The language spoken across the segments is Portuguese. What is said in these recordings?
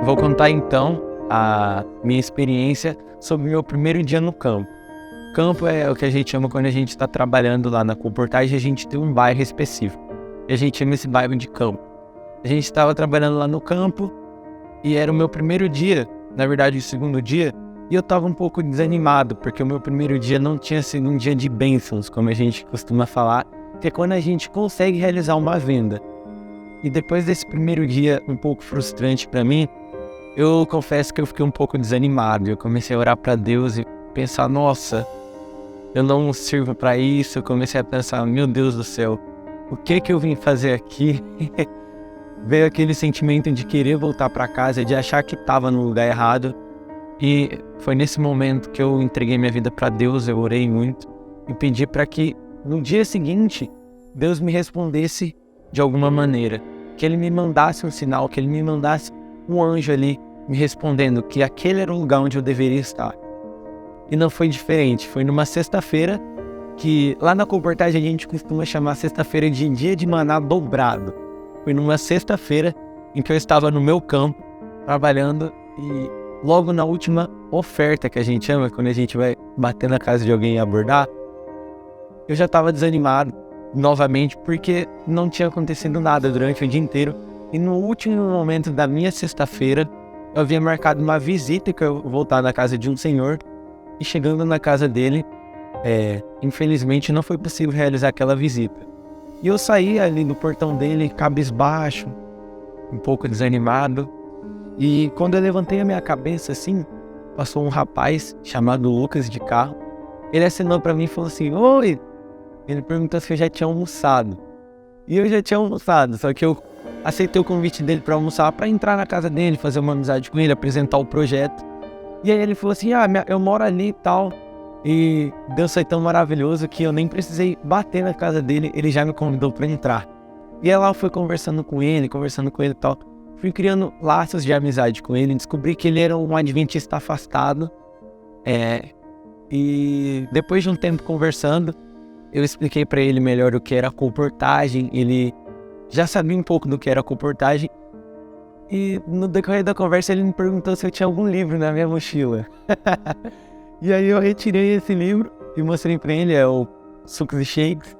Vou contar então a minha experiência sobre o meu primeiro dia no campo. Campo é o que a gente chama quando a gente está trabalhando lá na comportagem, a gente tem um bairro específico. E a gente chama esse bairro de campo. A gente estava trabalhando lá no campo e era o meu primeiro dia, na verdade o segundo dia, e eu estava um pouco desanimado, porque o meu primeiro dia não tinha sido um dia de bênçãos, como a gente costuma falar, que é quando a gente consegue realizar uma venda. E depois desse primeiro dia um pouco frustrante para mim, eu confesso que eu fiquei um pouco desanimado. Eu comecei a orar para Deus e pensar, nossa, eu não sirvo para isso. Eu comecei a pensar, meu Deus do céu, o que eu vim fazer aqui? Veio aquele sentimento de querer voltar para casa, de achar que estava no lugar errado. E foi nesse momento que eu entreguei minha vida para Deus, eu orei muito e pedi para que no dia seguinte Deus me respondesse de alguma maneira, que Ele me mandasse um sinal, que Ele me mandasse um anjo ali me respondendo que aquele era o lugar onde eu deveria estar. E não foi diferente, foi numa sexta-feira, que lá na comportagem a gente costuma chamar sexta-feira de dia de maná dobrado. Foi numa sexta-feira em que eu estava no meu campo, trabalhando, e logo na última oferta que a gente chama, quando a gente vai bater na casa de alguém e abordar, eu já estava desanimado novamente, porque não tinha acontecido nada durante o dia inteiro. E no último momento da minha sexta-feira, eu havia marcado uma visita, que eu voltar na casa de um senhor, e chegando na casa dele, infelizmente não foi possível realizar aquela visita. E eu saí ali do portão dele, cabisbaixo, um pouco desanimado, e quando eu levantei a minha cabeça assim, passou um rapaz chamado Lucas de carro. Ele acenou para mim e falou assim, oi! Ele perguntou se eu já tinha almoçado. E eu já tinha almoçado, só que eu aceitei o convite dele para almoçar, para entrar na casa dele, fazer uma amizade com ele, apresentar o projeto. E aí ele falou assim, eu moro ali e tal. E Deus foi tão maravilhoso que eu nem precisei bater na casa dele, ele já me convidou para entrar. E aí lá eu fui conversando com ele e tal. Fui criando laços de amizade com ele, descobri que ele era um adventista afastado. E depois de um tempo conversando, eu expliquei para ele melhor o que era comportagem. Ele já sabia um pouco do que era comportagem. E no decorrer da conversa ele me perguntou se eu tinha algum livro na minha mochila. E aí eu retirei esse livro e mostrei para ele, é o Sucos e Shakes.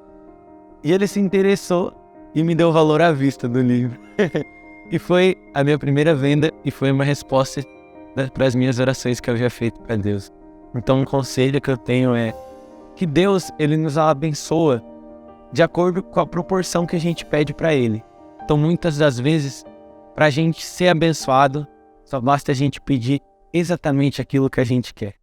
E ele se interessou e me deu valor à vista do livro. E foi a minha primeira venda e foi uma resposta para as minhas orações que eu havia feito para Deus. Então um conselho que eu tenho é que Deus, Ele nos abençoa de acordo com a proporção que a gente pede para Ele. Então muitas das vezes, para a gente ser abençoado, só basta a gente pedir exatamente aquilo que a gente quer.